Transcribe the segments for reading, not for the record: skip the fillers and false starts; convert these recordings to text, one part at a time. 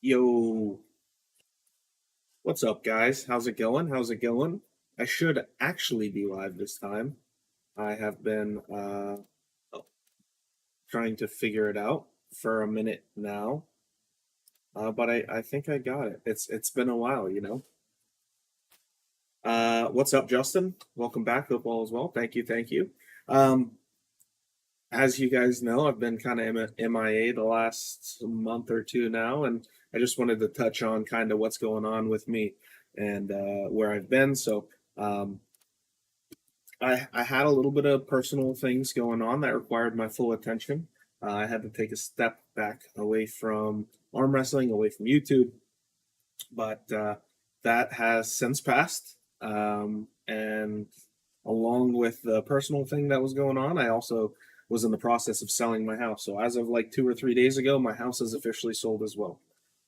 Yo, what's up, guys? How's it going? How's it going? I should actually be live this time. I have been trying to figure it out for a minute now, but I think I got it. It's been a while. What's up, Justin? Welcome back. Hope all is well. Thank you, thank you. Um, as you guys know, I've been kind of MIA the last month or two now, and I just wanted to touch on kind of what's going on with me and where I've been. So. Um, I had a little bit of personal things going on that required my full attention. I had to take a step back away from arm wrestling, away from YouTube, but that has since passed. And along with the personal thing that was going on, I also was in the process of selling my house. So as of like 2 or 3 days ago, my house is officially sold as well.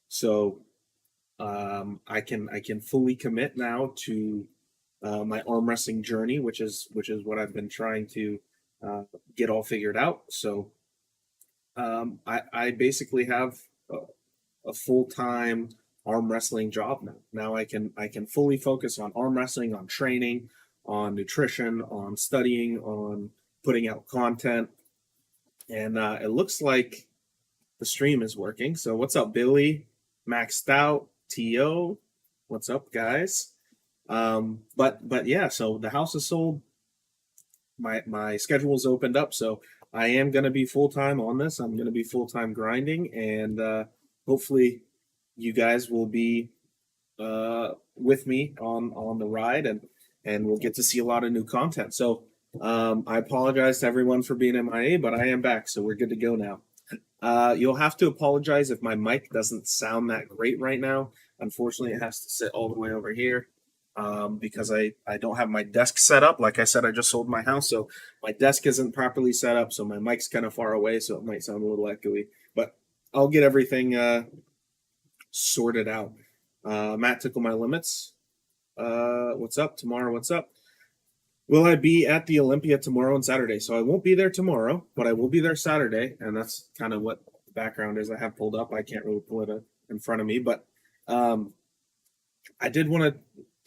So I can fully commit now to my arm wrestling journey, which is what I've been trying to uh, get all figured out. So I basically have a full time arm wrestling job now. Now I can fully focus on arm wrestling, on training, on nutrition, on studying, on putting out content, and it looks like the stream is working. So what's up, Billy? Maxed out, To. What's up, guys? But yeah, so the house is sold. My schedule's opened up, so I am gonna be full time on this. I'm gonna be full time grinding, and hopefully, you guys will be with me on the ride, and we'll get to see a lot of new content. So I apologize to everyone for being MIA, but I am back, so we're good to go now. You'll have to apologize if my mic doesn't sound that great right now. Unfortunately, it has to sit all the way over here because I don't have my desk set up. Like I said, I just sold my house, so my desk isn't properly set up, so my mic's kind of far away, so it might sound a little echoey. But I'll get everything sorted out. Matt Tickle My Limits. What's up? Tomorrow, what's up? Will I be at the Olympia tomorrow and Saturday? So I won't be there tomorrow, but I will be there Saturday, and that's kind of what the background is. I have pulled up. I can't really pull it in front of me, but um, I did want to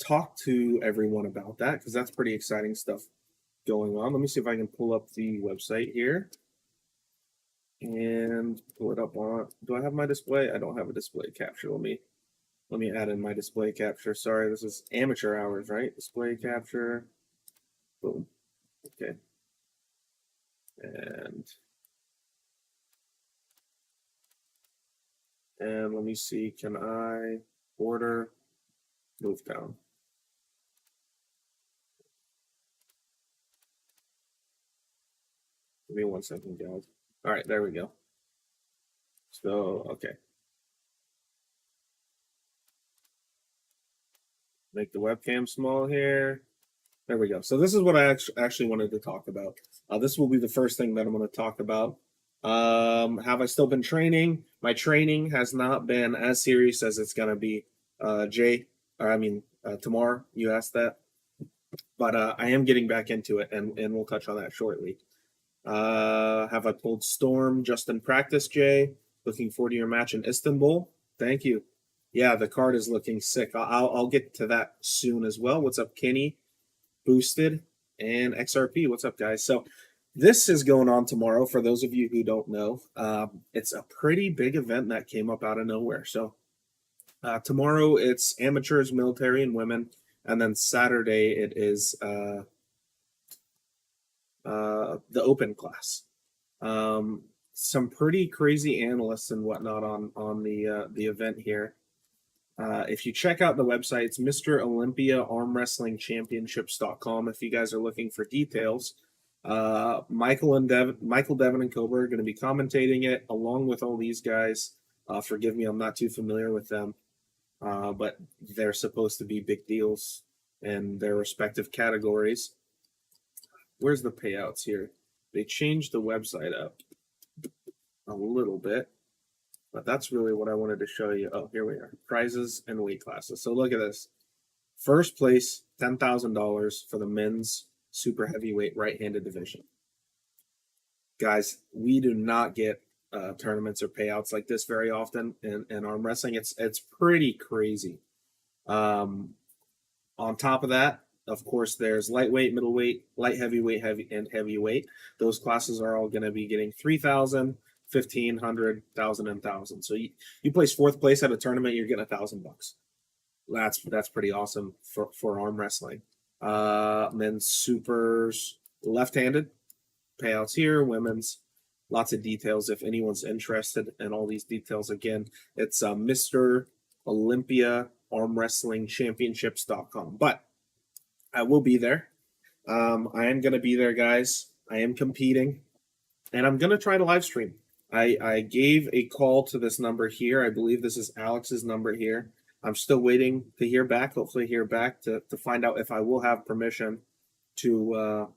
talk to everyone about that because that's pretty exciting stuff going on. Let me see if I can pull up the website here and pull it up on. Do I have my display? I don't have a display capture. Let me add in my display capture. Sorry, this is amateur hours, right? Display capture. Boom. Okay. And let me see, can I order move down? Give me 1 second, guys. All right, there we go. So, okay. Make the webcam small here. There we go. So this is what I actually wanted to talk about. This will be the first thing that I'm going to talk about. Have I still been training? My training has not been as serious as it's going to be. Tomorrow, you asked that. But I am getting back into it, and we'll touch on that shortly. Have I pulled Storm just in practice, Jay? Looking forward to your match in Istanbul. Thank you. Yeah, the card is looking sick. I'll get to that soon as well. What's up, Kenny? Boosted and XRP. What's up, guys? So this is going on tomorrow. For those of you who don't know, it's a pretty big event that came up out of nowhere. So tomorrow it's amateurs, military, and women, and then Saturday it is the open class. Some pretty crazy analysts and whatnot on the event here. If you check out the website, it's Mr. Olympia Arm Wrestling Championships.com. If you guys are looking for details, Michael Devin, and Cobra are going to be commentating it along with all these guys. Forgive me, I'm not too familiar with them, but they're supposed to be big deals in their respective categories. Where's the payouts here? They changed the website up a little bit, but that's really what I wanted to show you. Oh, here we are. Prizes and weight classes. So look at this. First place, $10,000 for the men's super heavyweight right-handed division. Guys, we do not get tournaments or payouts like this very often in arm wrestling. It's pretty crazy. Um, on top of that, of course, there's lightweight, middleweight, light heavyweight, and heavyweight. Those classes are all going to be getting 3,000, 1,500, 1,000, and 1,000. So you place fourth place at a tournament, you're getting $1,000. That's pretty awesome for arm wrestling. Men's supers left-handed payouts here. Women's lots of details if anyone's interested in all these details. Again, it's Mr. Olympia Arm Wrestling Championships.com. But I will be there. I am going to be there, guys. I am competing, and I'm going to try to live stream. I gave a call to this number here. I believe this is Alex's number here. I'm still waiting to hear back. Hopefully, hear back to find out if I will have permission to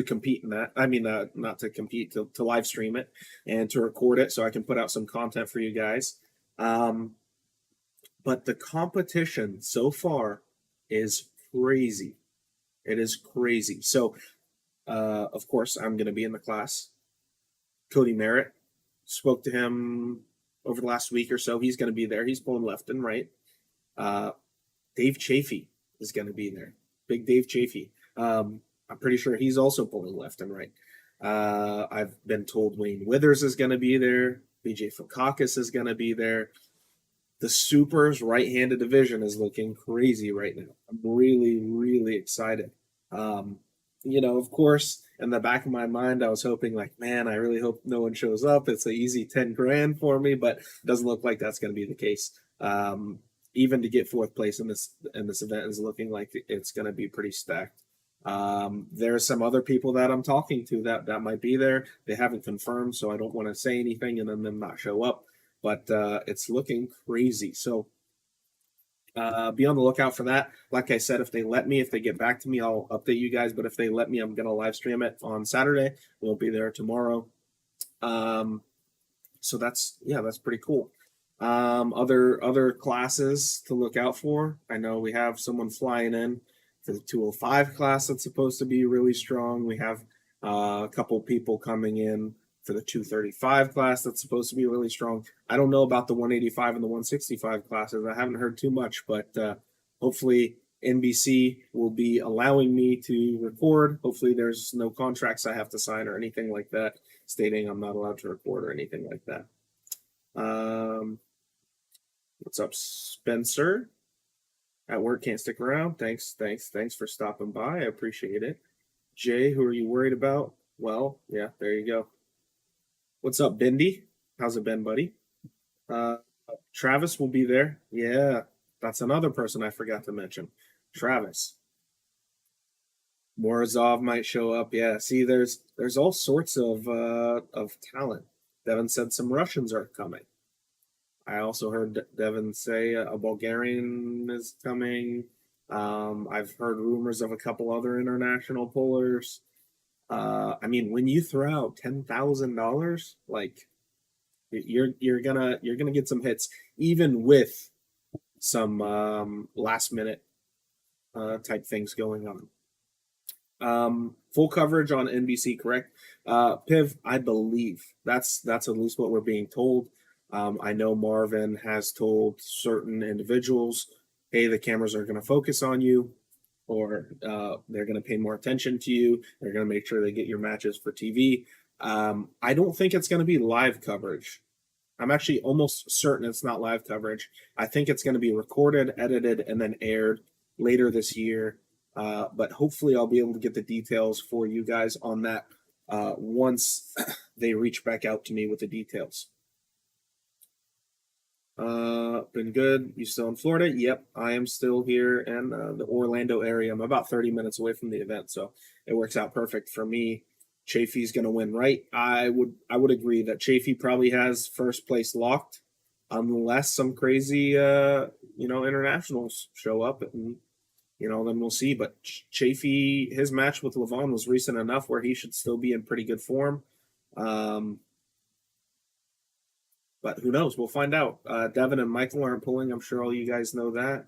compete in that. I mean, not to compete, to live stream it and to record it so I can put out some content for you guys. But the competition so far is crazy. It is crazy. So, of course, I'm going to be in the class. Cody Merritt, spoke to him over the last week or so. He's going to be there. He's pulling left and right. Dave Chafee is going to be there. Big Dave Chafee. I'm pretty sure he's also pulling left and right. I've been told Wayne Withers is going to be there. BJ Fakakis is going to be there. The supers right-handed division is looking crazy right now. I'm really, really excited. Of course, in the back of my mind, I was hoping like, man, I really hope no one shows up. It's an easy 10 grand for me, but it doesn't look like that's going to be the case. Even to get fourth place in this event is looking like it's going to be pretty stacked. There's some other people that I'm talking to that might be there. They haven't confirmed, so I don't want to say anything and then them not show up. But it's looking crazy. So be on the lookout for that. Like I said, if they get back to me, I'll update you guys. But if they let me, I'm going to live stream it on Saturday. We'll be there tomorrow. So that's pretty cool. Other classes to look out for. I know we have someone flying in for the 205 class that's supposed to be really strong. We have a couple people coming in for the 235 class that's supposed to be really strong. I don't know about the 185 and the 165 classes. I haven't heard too much, but hopefully NBC will be allowing me to record. Hopefully there's no contracts I have to sign or anything like that stating I'm not allowed to record or anything like that. What's up, Spencer? At work, can't stick around. Thanks for stopping by. I appreciate it. Jay, who are you worried about? Well, yeah, there you go. What's up, Bendy? How's it been, buddy? Travis will be there. Yeah, that's another person I forgot to mention. Travis. Morozov might show up. Yeah, see, there's all sorts of talent. Devin said some Russians are coming. I also heard Devin say a Bulgarian is coming. I've heard rumors of a couple other international pullers. I mean, when you throw out $10,000, like you're gonna get some hits, even with some last minute type things going on. Full coverage on NBC, correct? Piv, I believe that's at least what we're being told. I know Marvin has told certain individuals, hey, the cameras are going to focus on you, or they're going to pay more attention to you. They're going to make sure they get your matches for TV. I don't think it's going to be live coverage. I'm actually almost certain it's not live coverage. I think it's going to be recorded, edited, and then aired later this year. But hopefully I'll be able to get the details for you guys on that once they reach back out to me with the details. Been good. You still in Florida? Yep, I am still here in the Orlando area. I'm about 30 minutes away from the event, so it works out perfect for me. Chafee's going to win, right? I would agree that Chafee probably has first place locked, unless some crazy internationals show up, and then we'll see. But Chafee, his match with Levon was recent enough where he should still be in pretty good form. But who knows? We'll find out. Devin and Michael aren't pulling. I'm sure all you guys know that.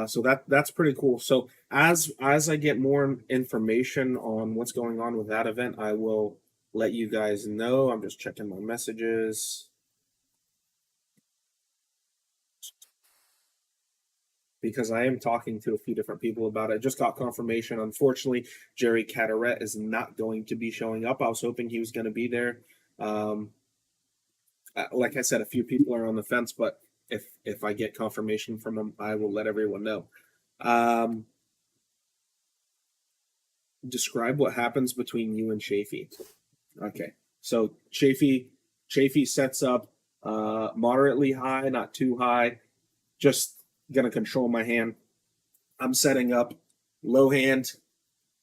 So that's pretty cool. So as I get more information on what's going on with that event, I will let you guys know. I'm just checking my messages because I am talking to a few different people about it. Just got confirmation. Unfortunately, Jerry Cataret is not going to be showing up. I was hoping he was going to be there. Um, like I said, a few people are on the fence, but if I get confirmation from him, I will let everyone know. Um, describe what happens between you and Chafee. Okay, so Chafee sets up moderately high, not too high. Just gonna control my hand. I'm setting up low hand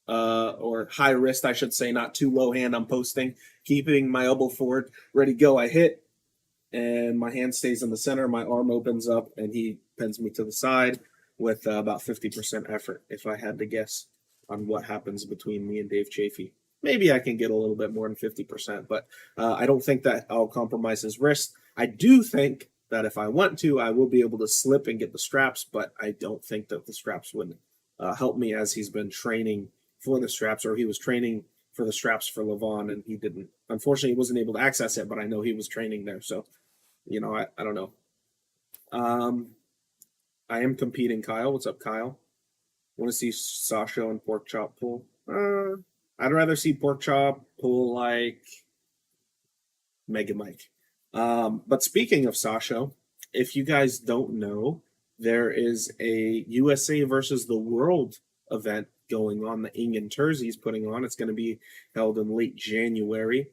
or high wrist, I should say, not too low hand. I'm posting, keeping my elbow forward, ready to go. I hit, and my hand stays in the center. My arm opens up, and he pins me to the side with about 50% effort. If I had to guess on what happens between me and Dave Chafee, maybe I can get a little bit more than 50%, but I don't think that I'll compromise his wrist. I do think that if I want to, I will be able to slip and get the straps, but I don't think that the straps would help me as he's been training for the straps, or he was training for the straps for Levon, and he didn't. Unfortunately, he wasn't able to access it, but I know he was training there, so I don't know. Um, I am competing, Kyle. What's up, Kyle? Want to see Sasha and Pork Chop pull? I'd rather see Pork Chop pull like Mega Mike. But speaking of Sasha, if you guys don't know, there is a USA versus the World event going on that Ingen Terzi's putting on. It's going to be held in late January.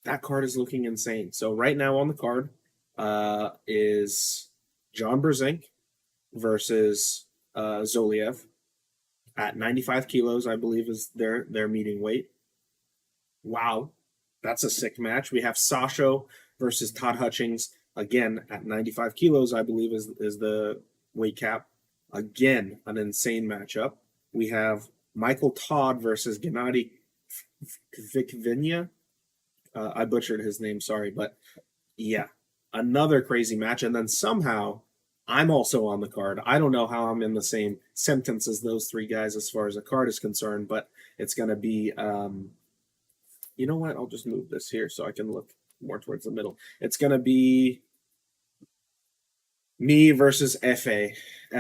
That card is looking insane. So right now on the card is John Brzenk versus Zoliev at 95 kilos, I believe is their meeting weight. Wow, that's a sick match. We have Sasha versus Todd Hutchings again at 95 kilos, I believe is the weight cap. Again, an insane matchup. We have Michael Todd versus Gennady Vikvinya. I butchered his name, sorry, but yeah, another crazy match. And then somehow I'm also on the card. I don't know how I'm in the same sentence as those three guys as far as the card is concerned, but it's going to be, you know what? I'll just move this here so I can look more towards the middle. It's going to be me versus FA.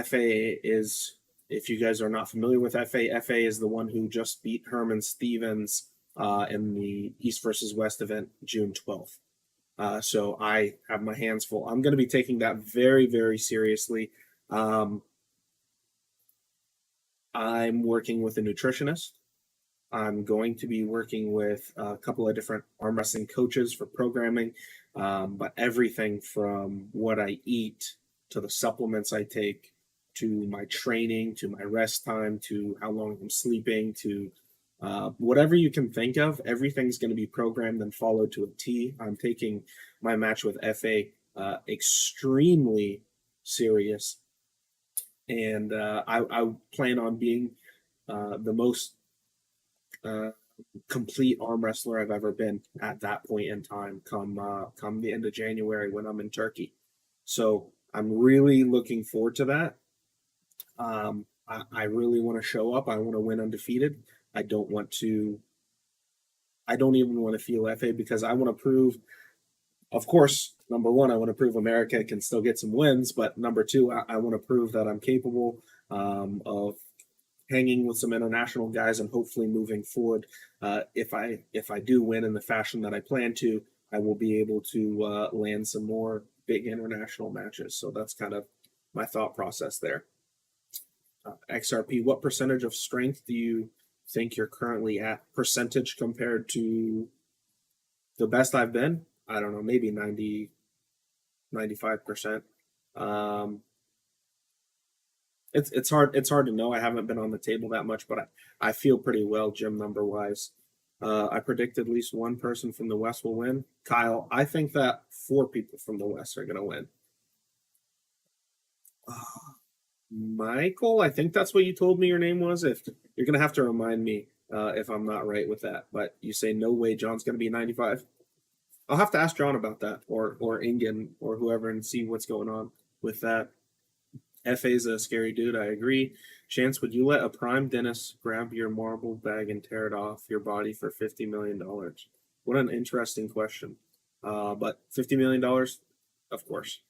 FA is, if you guys are not familiar with FA is the one who just beat Herman Stevens in the East versus West event June 12th. So I have my hands full. I'm going to be taking that very, very seriously. I'm working with a nutritionist. I'm going to be working with a couple of different arm wrestling coaches for programming, but everything from what I eat to the supplements I take to my training to my rest time to how long I'm sleeping to whatever you can think of, everything's going to be programmed and followed to a T. I'm taking my match with FA extremely serious, and I plan on being the most complete arm wrestler I've ever been at that point in time. Come the end of January when I'm in Turkey, so I'm really looking forward to that. I really want to show up. I want to win undefeated. I don't even want to feel FA because I want to prove, of course, number one, I want to prove America can still get some wins, but number two, I want to prove that I'm capable of hanging with some international guys and hopefully moving forward. If I do win in the fashion that I plan to, I will be able to land some more big international matches. So that's kind of my thought process there. XRP, what percentage of strength do you think you're currently at percentage compared to the best I've been? I don't know, maybe 90, 95%. It's hard to know. I haven't been on the table that much, but I feel pretty well gym number wise. I predict at least one person from the West will win. Kyle, I think that 4 people from the West are going to win. Michael, I think that's what you told me your name was. If you're going to have to remind me if I'm not right with that, but you say no way John's going to be 95. I'll have to ask John about that, or Ingen, or whoever, and see what's going on with that. FA's a scary dude. I agree. Chance, would you let a prime dentist grab your marble bag and tear it off your body for $50 million? What an interesting question. But $50 million, of course.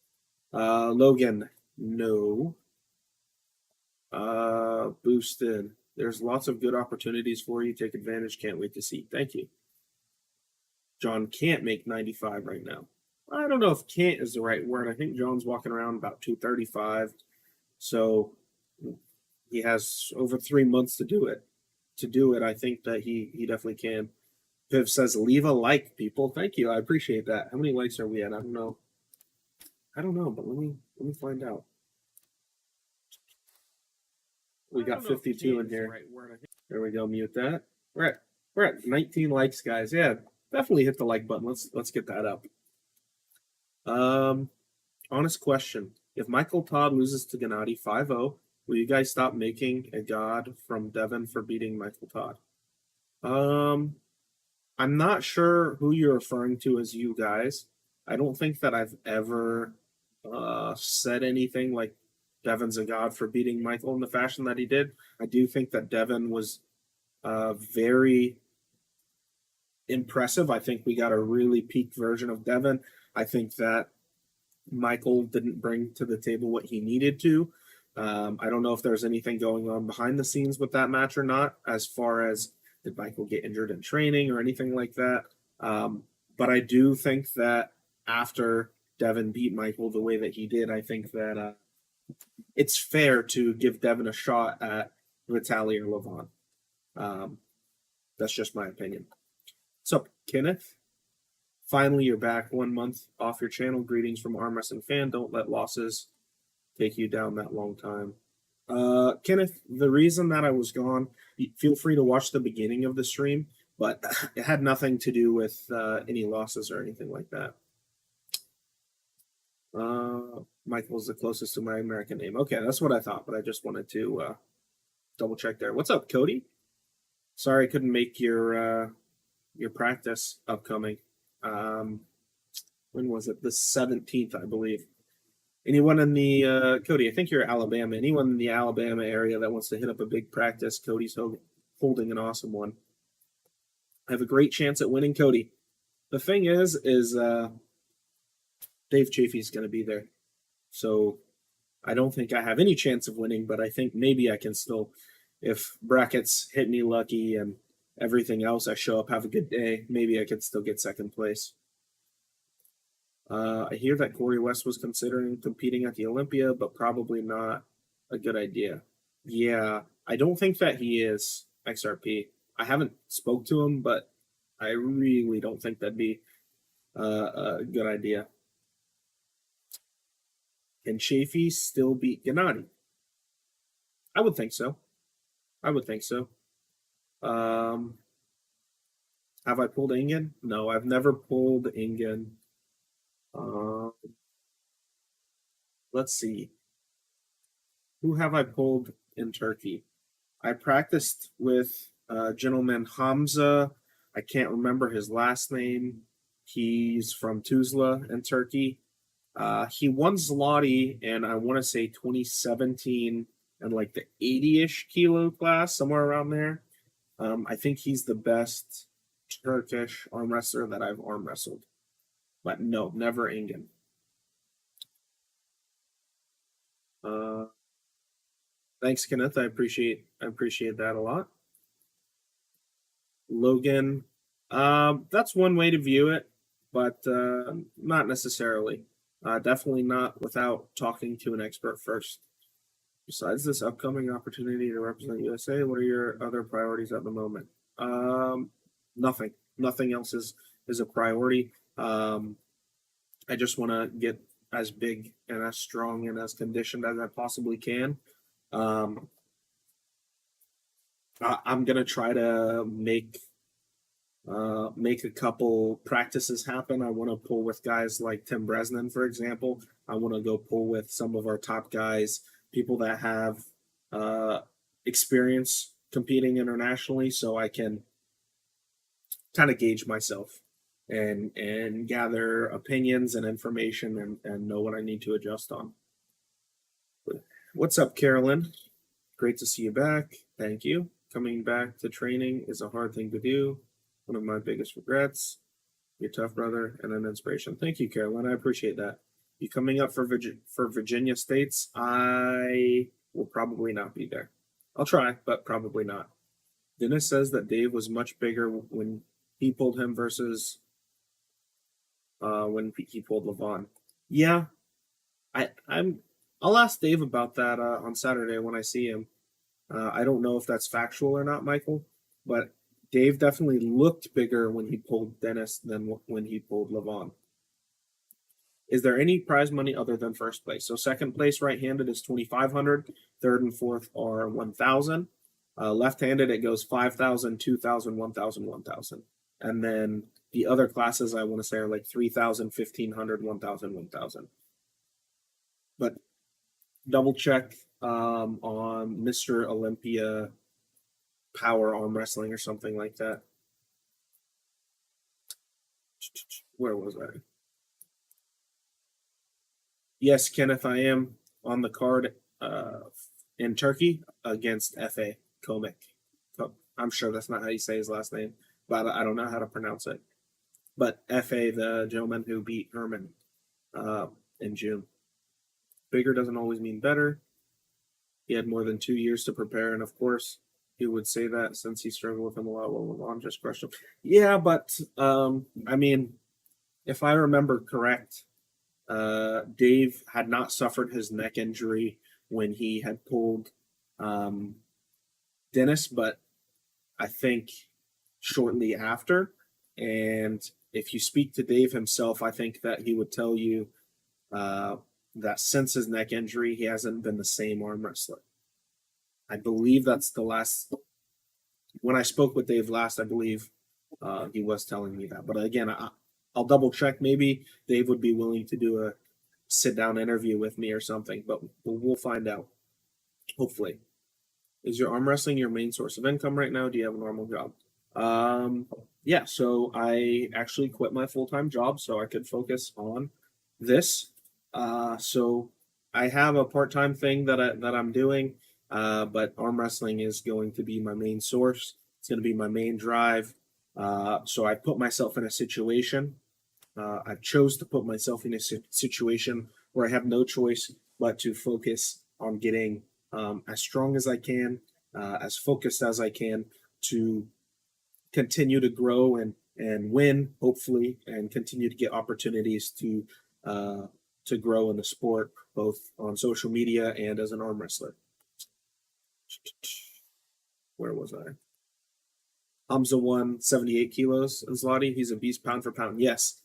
Logan, no. Boosted. There's lots of good opportunities for you. Take advantage. Can't wait to see. Thank you. John can't make 95 right now. I don't know if can't is the right word. I think John's walking around about 235. So he has over 3 months to do it. I think that he definitely can. Viv says, leave a like, people. Thank you. I appreciate that. How many likes are we at? I don't know. But let me find out. We got 52 in here. There we go. Mute that. We're at 19 likes, guys. Yeah, definitely hit the like button. Let's get that up. Honest question: if Michael Todd loses to Gennady 5-0, will you guys stop making a god from Devin for beating Michael Todd? I'm not sure who you're referring to as you guys. I don't think that I've ever said anything like Devin's a god for beating Michael in the fashion that he did. I do think that Devin was very impressive. I think we got a really peak version of Devin. I think that Michael didn't bring to the table what he needed to. I don't know if there's anything going on behind the scenes with that match or not, as far as did Michael get injured in training or anything like that. But I do think that after Devin beat Michael the way that he did, I think that it's fair to give Devin a shot at Vitaly or Levon. That's just my opinion. What's up, Kenneth? Finally, you're back 1 month off your channel. Greetings from Arm Wrestling Fan. Don't let losses take you down that long time. Kenneth, the reason that I was gone, feel free to watch the beginning of the stream, but it had nothing to do with any losses or anything like that. Michael's the closest to my American name. Okay, that's what I thought, but I just wanted to double check there. What's up, Cody? Sorry I couldn't make your practice upcoming. When was it? The 17th, I believe. Anyone in the Cody? I think you're Alabama. Anyone in the Alabama area that wants to hit up a big practice? Cody's holding an awesome one. I have a great chance at winning, Cody. The thing is Dave Chafee's going to be there, so I don't think I have any chance of winning. But I think maybe I can still, if brackets hit me lucky and everything else, I show up, have a good day, maybe I could still get second place. I hear that Corey West was considering competing at the Olympia, but probably not a good idea. Yeah, I don't think that he is, XRP. I haven't spoke to him, but I really don't think that'd be a good idea. Can Chafee still beat Gennady? I would think so. Have I pulled Ingen? No, I've never pulled Ingen. Let's see. Who have I pulled in Turkey? I practiced with a gentleman, Hamza. I can't remember his last name. He's from Tuzla in Turkey. He won Zloty in, I want to say, 2017 and like the 80-ish kilo class, somewhere around there. I think he's the best Turkish arm wrestler that I've arm wrestled. But no, never Ingen. Thanks, Kenneth. I appreciate that a lot. Logan, that's one way to view it, but not necessarily. Definitely not without talking to an expert first. Besides this upcoming opportunity to represent USA, what are your other priorities at the moment? Nothing. Nothing else is a priority. I just want to get as big and as strong and as conditioned as I possibly can. I'm gonna try to make a couple practices happen. I want to pull with guys like Tim Bresnan, for example. I want to go pull with some of our top guys, people that have experience competing internationally, so I can kind of gauge myself and gather opinions and information and know what I need to adjust on. What's up, Carolyn? Great to see you back. Thank you. Coming back to training is a hard thing to do. One of my biggest regrets. You're tough, brother, and an inspiration. Thank you, Caroline. I appreciate that. You coming up for Virginia States? I will probably not be there. I'll try, but probably not. Dennis says that Dave was much bigger when he pulled him versus when he pulled Levon. Yeah, I'm. I'll ask Dave about that on Saturday when I see him. I don't know if that's factual or not, Michael, but Dave definitely looked bigger when he pulled Dennis than when he pulled Levon. Is there any prize money other than first place? So second place right-handed is 2,500. Third and fourth are 1,000. Left-handed it goes 5,000, 2,000, 1,000, 1,000. And then the other classes I want to say are like 3,000, 1,500, 1,000, 1,000. But double check on Mr. Olympia power arm wrestling or something like that. Where was I? Yes, Kenneth, I am on the card in Turkey against F.A. Komik. I'm sure that's not how you say his last name, but I don't know how to pronounce it. But F.A., the gentleman who beat Herman in June. Bigger doesn't always mean better. He had more than 2 years to prepare, and of course, he would say that since he struggled with him a lot. Well, Levon just crushed him. Yeah, but I mean, if I remember correct, Dave had not suffered his neck injury when he had pulled Dennis, but I think shortly after. And if you speak to Dave himself, I think that he would tell you that since his neck injury, he hasn't been the same arm wrestler. I believe that's the last. When I spoke with Dave last, I believe he was telling me that. But again, I'll double check. Maybe Dave would be willing to do a sit down interview with me or something, but we'll find out. Hopefully. Is your arm wrestling your main source of income right now? Do you have a normal job? Yeah, so I actually quit my full time job so I could focus on this. So I have a part time thing that I'm doing, but arm wrestling is going to be my main source. It's going to be my main drive. So I put myself in a situation. I chose to put myself in a situation where I have no choice but to focus on getting as strong as I can, as focused as I can to continue to grow and win, hopefully, and continue to get opportunities to grow in the sport, both on social media and as an arm wrestler. Where was I? Hamza won 78 kilos in Zloty. He's a beast pound for pound. Yes.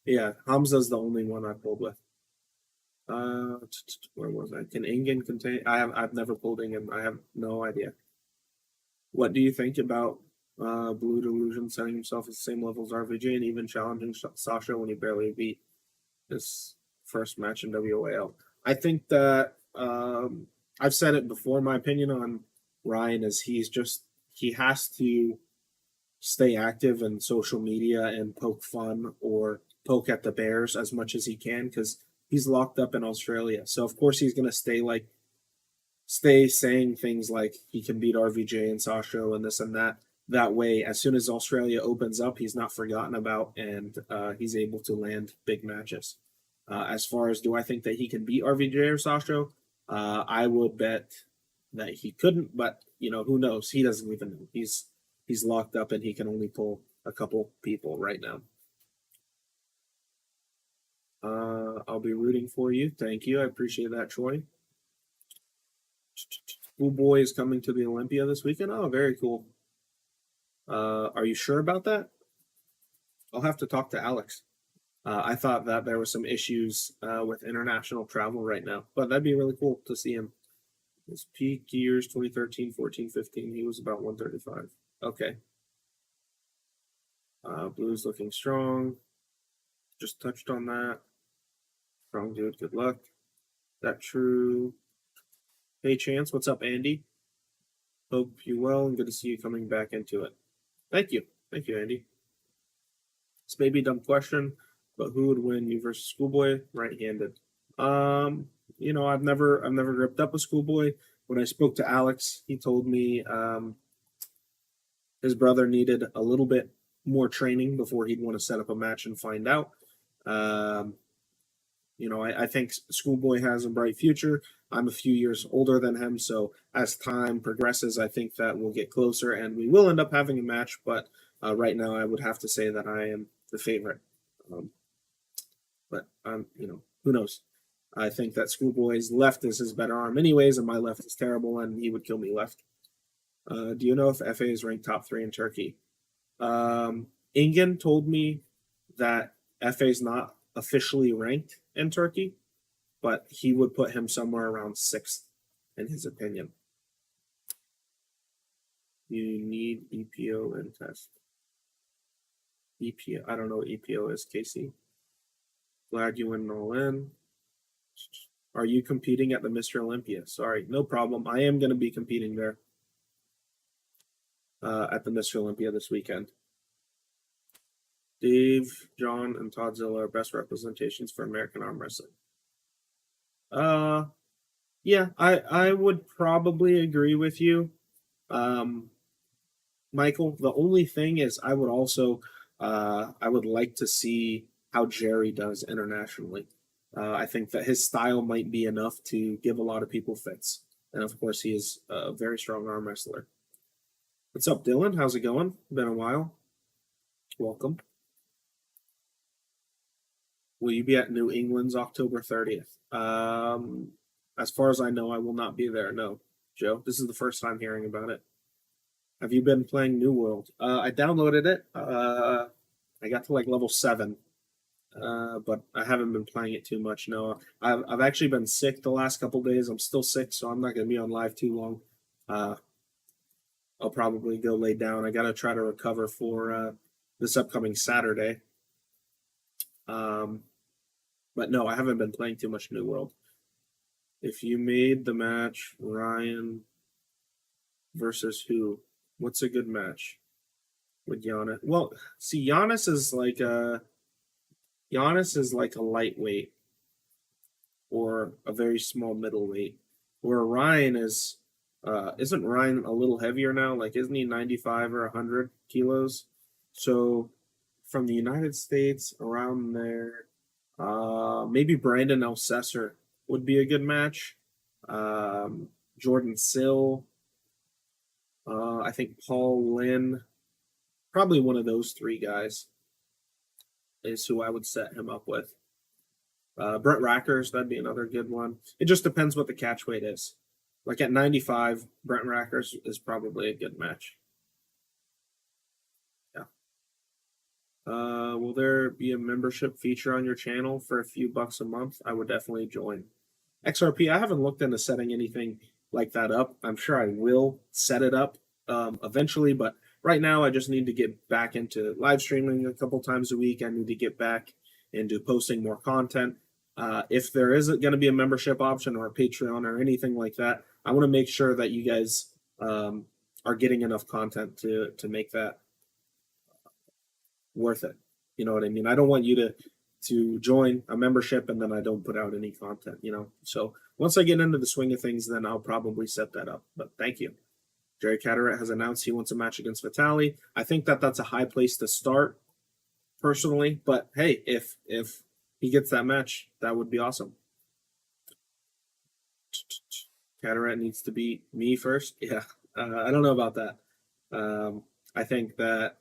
Yeah, Hamza's the only one I pulled with. Where was I? Can Ingen contain? I've never pulled Ingen. I have no idea. What do you think about Blue Delusion setting himself at the same level as RVJ and even challenging Sasha when he barely beat his first match in WAL? I think that I've said it before. My opinion on Ryan is he has to stay active in social media and poke fun or poke at the Bears as much as he can because he's locked up in Australia. So of course he's gonna stay saying things like he can beat RVJ and Sasha and this and that. That way, as soon as Australia opens up, he's not forgotten about and he's able to land big matches. As far as do I think that he can beat RVJ or Sasha, I would bet that he couldn't, but who knows? He doesn't even know. He's locked up and he can only pull a couple people right now. I'll be rooting for you. Thank you. I appreciate that, Troy. Schoolboy is coming to the Olympia this weekend. Oh, very cool. Are you sure about that? I'll have to talk to Alex. I thought that there were some issues with international travel right now, but that'd be really cool to see him. His peak years 2013, 14, 15, he was about 135. Okay. Blue's looking strong. Just touched on that. Strong dude, good luck. That true. Hey, Chance, what's up, Andy? Hope you well and good to see you coming back into it. Thank you. Thank you, Andy. This may be a dumb question, but who would win, you versus Schoolboy right-handed? I've never gripped up a Schoolboy, when I spoke to Alex, he told me his brother needed a little bit more training before he'd want to set up a match and find out. Um, I think Schoolboy has a bright future. I'm a few years older than him, so as time progresses, I think that we'll get closer and we will end up having a match. But right now, I would have to say that I am the favorite. Um, but who knows? I think that Schoolboy's left is his better arm, anyways, and my left is terrible, and he would kill me left. Do you know if FA is ranked top 3 in Turkey? Ingen told me that FA is not officially ranked in Turkey, but he would put him somewhere around 6th, in his opinion. You need EPO and test. EPO, I don't know what EPO is, Casey. Glad you went all in. Are you competing at the Mr. Olympia? Sorry, no problem. I am going to be competing there at the Mr. Olympia this weekend. Dave, John, and Toddzilla are best representations for American arm wrestling. Yeah, I would probably agree with you, Michael. The only thing is, I would like to see how Jerry does internationally. I think that his style might be enough to give a lot of people fits, and of course, he is a very strong arm wrestler. What's up, Dylan? How's it going? Been a while. Welcome. Will you be at New England's October 30th? As far as I know, I will not be there. No, Joe. This is the first time hearing about it. Have you been playing New World? I downloaded it. I got to like level 7, but I haven't been playing it too much. No, I've actually been sick the last couple days. I'm still sick, so I'm not going to be on live too long. I'll probably go lay down. I got to try to recover for this upcoming Saturday. But no, I haven't been playing too much New World. If you made the match, Ryan versus who? What's a good match with Giannis? Well, see, Giannis is like a lightweight or a very small middleweight, where Ryan is. Isn't Ryan a little heavier now? Like, isn't he 95 or 100 kilos? So, from the United States, around there, maybe Brandon Elsesser would be a good match. Jordan Sill. I think Paul Lynn. Probably one of those 3 guys is who I would set him up with. Brett Rackers, that'd be another good one. It just depends what the catch weight is. Like at 95, Brent Rackers is probably a good match. Yeah. Will there be a membership feature on your channel for a few bucks a month? I would definitely join. XRP, I haven't looked into setting anything like that up. I'm sure I will set it up eventually, but right now I just need to get back into live streaming a couple times a week. I need to get back into posting more content. If there isn't going to be a membership option or a Patreon or anything like that, I want to make sure that you guys are getting enough content to make that worth it. You know what I mean? I don't want you to join a membership and then I don't put out any content, So once I get into the swing of things, then I'll probably set that up. But thank you. Jerry Cataract has announced he wants a match against Vitali. I think that that's a high place to start, personally. But hey, if he gets that match, that would be awesome. Cataract needs to beat me first. Yeah, I don't know about that. I think that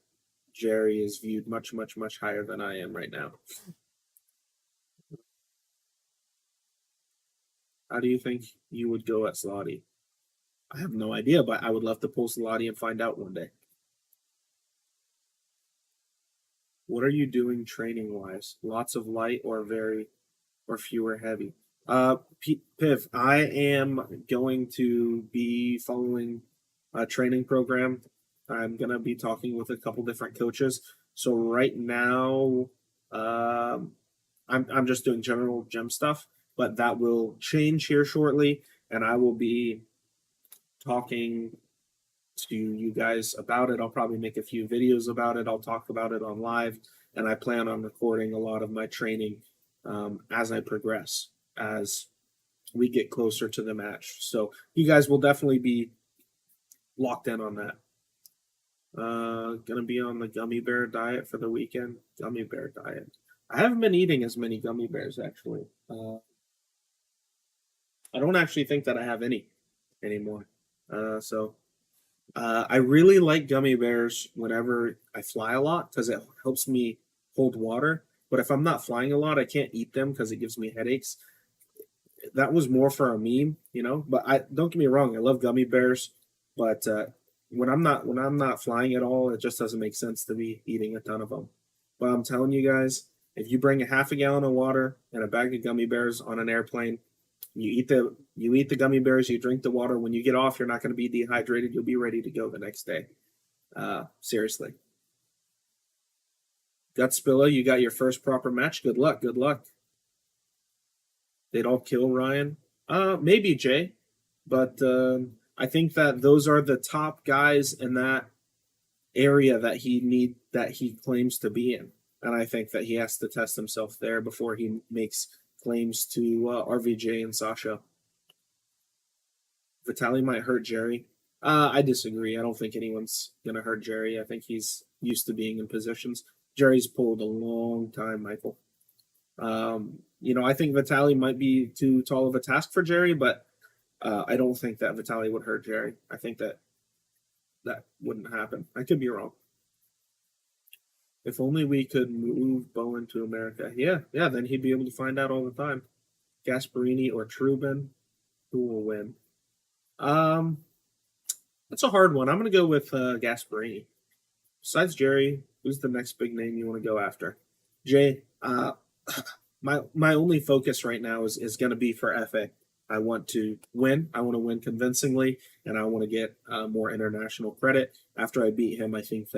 Jerry is viewed much, much, much higher than I am right now. How do you think you would go at Slotty? I have no idea, but I would love to pull Slotty and find out one day. What are you doing training-wise? Lots of light or fewer heavy? Piv, I am going to be following a training program. I'm going to be talking with a couple different coaches. So right now, I'm just doing general gym stuff, but that will change here shortly, and I will be talking to you guys about it. I'll probably make a few videos about it. I'll talk about it on live, and I plan on recording a lot of my training as I progress, as we get closer to the match. So you guys will definitely be locked in on that. Gonna be on the gummy bear diet for the weekend. Gummy bear diet. I haven't been eating as many gummy bears actually. I don't actually think that I have any anymore. I really like gummy bears whenever I fly a lot because it helps me hold water. But if I'm not flying a lot, I can't eat them because it gives me headaches. That was more for a meme, you know. But I don't get me wrong, I love gummy bears, but when I'm not flying at all, it just doesn't make sense to be eating a ton of them. But I'm telling you guys, if you bring a half a gallon of water and a bag of gummy bears on an airplane, you eat the gummy bears, you drink the water. When you get off, you're not going to be dehydrated. You'll be ready to go the next day. Seriously, Gutspilla, you got your first proper match. Good luck. Good luck. They'd all kill Ryan. Maybe Jay, but I think that those are the top guys in that area that he claims to be in, and I think that he has to test himself there before he makes claims to RVJ and Sasha. Vitaly might hurt Jerry. I disagree. I don't think anyone's gonna hurt Jerry. I think he's used to being in positions. Jerry's pulled a long time, Michael. I think Vitaly might be too tall of a task for Jerry, but I don't think that Vitaly would hurt Jerry. I think that wouldn't happen. I could be wrong. If only we could move Bowen to America. Yeah, then he'd be able to find out all the time. Gasparini or Trubin, who will win? Um, that's a hard one. I'm going to go with Gasparini. Besides Jerry, who's the next big name you want to go after? Jay, my only focus right now is going to be for FA. I want to win. I want to win convincingly, and I want to get more international credit. After I beat him, I think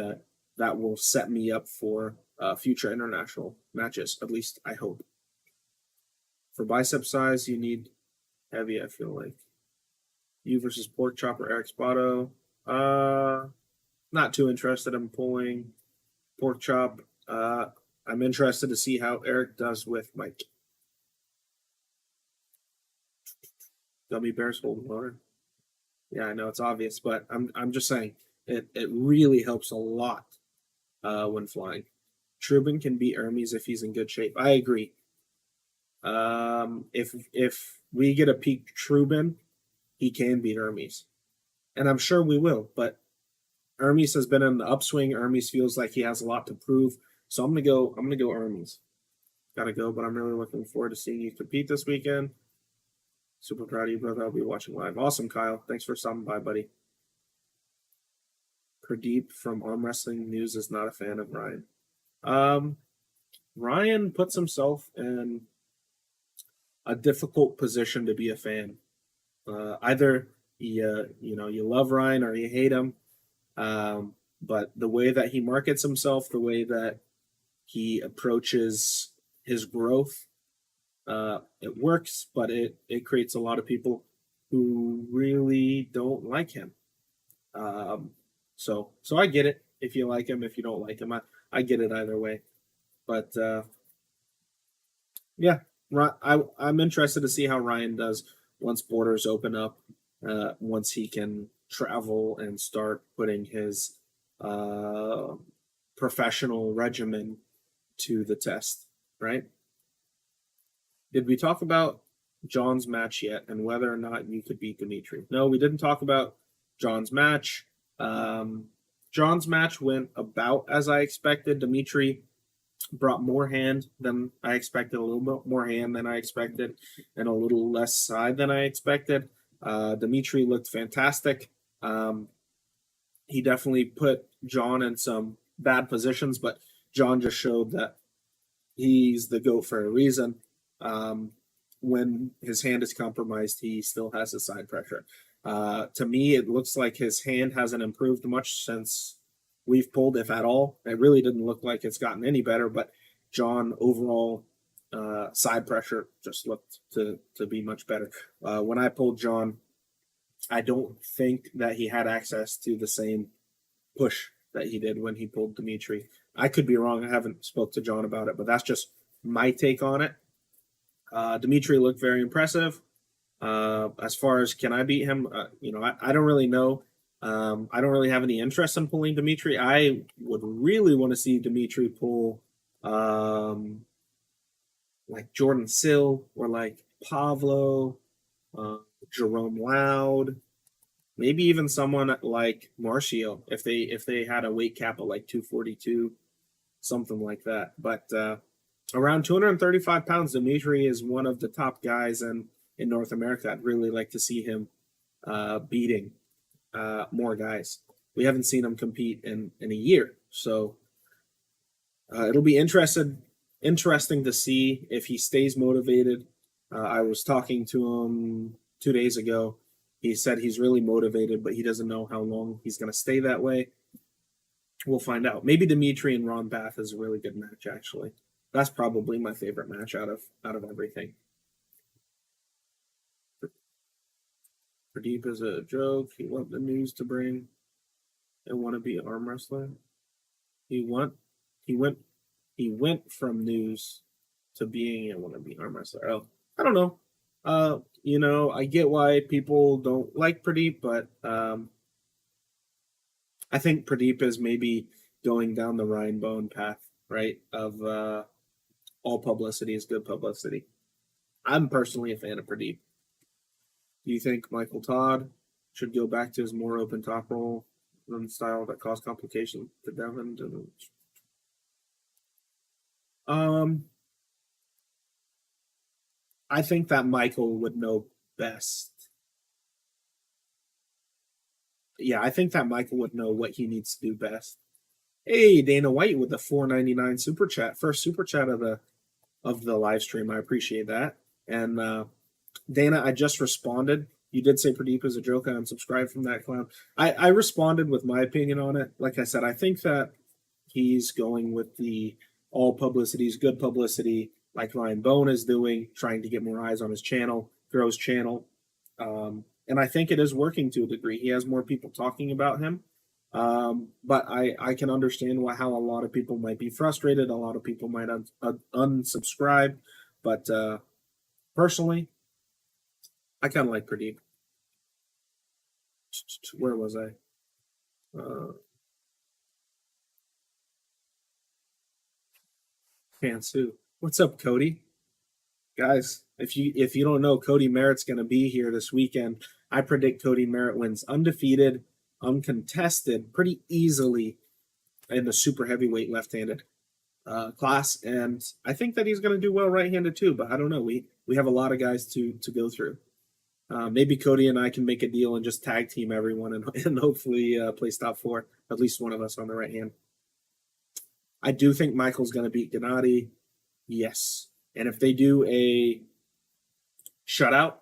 that will set me up for future international matches. At least I hope. For bicep size, you need heavy. I feel like you versus pork chop or Eric Spotto. Not too interested in pulling pork chop. I'm interested to see how Eric does with Mike. Gummy bears hold water. Yeah, I know it's obvious, but I'm just saying it really helps a lot when flying. Trubin can beat Hermes if he's in good shape. I agree. If we get a peak Trubin, he can beat Hermes, and I'm sure we will. But Hermes has been in the upswing. Hermes feels like he has a lot to prove, so I'm gonna go. I'm gonna go Hermes. Gotta go, but I'm really looking forward to seeing you compete this weekend. Super proud of you, brother. I'll be watching live. Awesome, Kyle. Thanks for stopping by, buddy. Pradeep from Arm Wrestling News is not a fan of Ryan. Ryan puts himself in a difficult position to be a fan. Either you love Ryan or you hate him. But the way that he markets himself, the way that he approaches his growth, it works, but it creates a lot of people who really don't like him. So I get it if you like him, if you don't like him, I get it either way. But yeah, I'm interested to see how Ryan does once borders open up, once he can travel and start putting his professional regimen to the test, right? Did we talk about John's match yet and whether or not you could beat Dimitri? No, we didn't talk about John's match. John's match went about as I expected. Dimitri brought more hand than I expected, a little bit more hand than I expected, and a little less side than I expected. Dimitri looked fantastic. He definitely put John in some bad positions, but John just showed that he's the GOAT for a reason. When his hand is compromised, he still has his side pressure. To me, it looks like his hand hasn't improved much since we've pulled, if at all. It really didn't look like it's gotten any better, but John overall side pressure just looked to be much better. When I pulled John, I don't think that he had access to the same push that he did when he pulled Dimitri. I could be wrong. I haven't spoke to John about it, but that's just my take on it. Dimitri looked very impressive. As far as can I beat him, I don't really know. I don't really have any interest in pulling Dimitri. I would really want to see Dimitri pull um, like Jordan Sill or like Pavlo, uh, Jerome Loud, maybe even someone like Marcio if they had a weight cap of like 242, something like that. But around 235 pounds, Dimitri is one of the top guys in North America. I'd really like to see him beating more guys. We haven't seen him compete in a year, so it'll be interesting to see if he stays motivated. I was talking to him 2 days ago. He said he's really motivated, but he doesn't know how long he's going to stay that way. We'll find out. Maybe Dimitri and Ron Bath is a really good match, actually. That's probably my favorite match out of everything. Pradeep is a joke. He want the news to bring and want to be an arm wrestler. He want he went he went from news to being a wannabe arm wrestler. Oh, I don't know. I get why people don't like Pradeep, but I think Pradeep is maybe going down the Ryan Bone path, right? Of all publicity is good publicity. I'm personally a fan of Pradeep. Do you think Michael Todd should go back to his more open top roll than style that caused complications to Devin? Um, I think that Michael would know best. Yeah, I think that Michael would know what he needs to do best. Hey, Dana White with the 4.99 super chat, first super chat of the live stream. I appreciate that. And Dana, I just responded. You did say Pradeep is a joke. I unsubscribed from that clown. I responded with my opinion on it. Like I said, I think that he's going with the all publicity is good publicity, like Ryan Bone is doing, trying to get more eyes on his channel, grow his channel. And I think it is working to a degree. He has more people talking about him. But I can understand how a lot of people might be frustrated. A lot of people might unsubscribe. But personally, I kind of like Pradeep. Where was I? Fansu. What's up, Cody? Guys, if you don't know, Cody Merritt's going to be here this weekend. I predict Cody Merritt wins undefeated, uncontested, pretty easily in the super heavyweight left-handed class, and I think that he's going to do well right-handed too. But I don't know. We have a lot of guys to go through. Maybe Cody and I can make a deal and just tag team everyone and hopefully place top four, at least one of us on the right hand. I do think Michael's going to beat Gennady. Yes. And if they do a shutout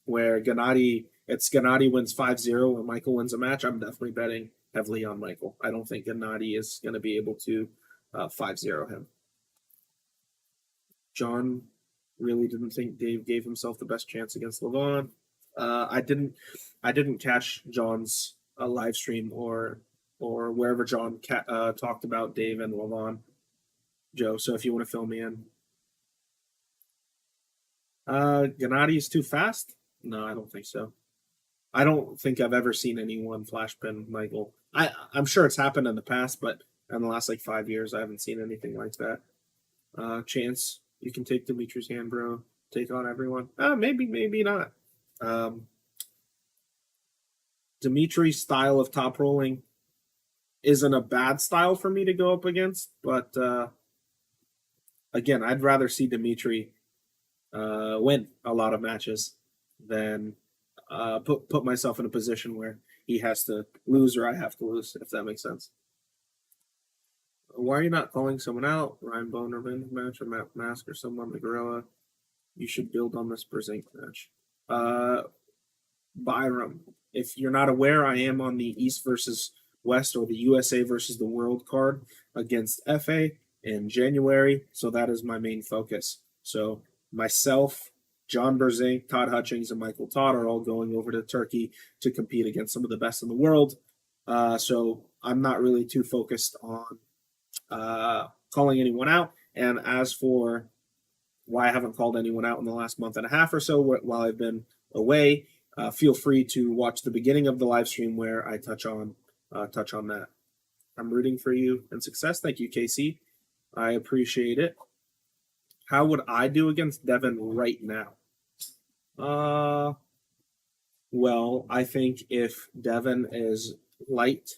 where Gennady wins 5-0 and Michael wins a match, I'm definitely betting heavily on Michael. I don't think Gennady is going to be able to 5-0 him. John really didn't think Dave gave himself the best chance against Levon. I didn't catch John's live stream or wherever John talked about Dave and Levon, Joe. So if you want to fill me in, Gennady is too fast. No, I don't think so. I don't think I've ever seen anyone flash pin Michael. I'm sure it's happened in the past, but in the last 5 years, I haven't seen anything like that. Chance, you can take Dimitri's hand, bro. Take on everyone. Maybe not. Dimitri's style of top rolling isn't a bad style for me to go up against, but again, I'd rather see Dimitri win a lot of matches than put myself in a position where he has to lose or I have to lose, if that makes sense. Why are you not calling someone out? Ryan Boner match or Matt Mask or someone the Gorilla? You should build on this Brzezinski match. Byram, if you're not aware, I am on the East versus West or the USA versus the World card against FA in January, so that is my main focus. So myself, John Brzezinski, Todd Hutchings, and Michael Todd are all going over to Turkey to compete against some of the best in the world. So I'm not really too focused on calling anyone out. And as for why I haven't called anyone out in the last month and a half or so while I've been away, feel free to watch the beginning of the live stream where I touch on that. I'm rooting for you and success. Thank you, Casey. I appreciate it. How would I do against Devin right now? Well, I think if Devin is light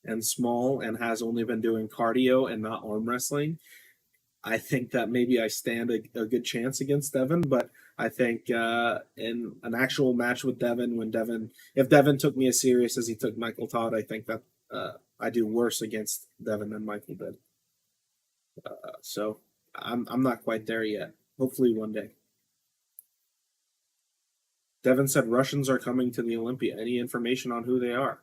and small and has only been doing cardio and not arm wrestling, I think that maybe I stand a good chance against Devin. But I think in an actual match with Devin, if Devin took me as serious as he took Michael Todd, I think that I do worse against Devin than Michael did. So I'm not quite there yet. Hopefully one day. Devin said Russians are coming to the Olympia. Any information on who they are?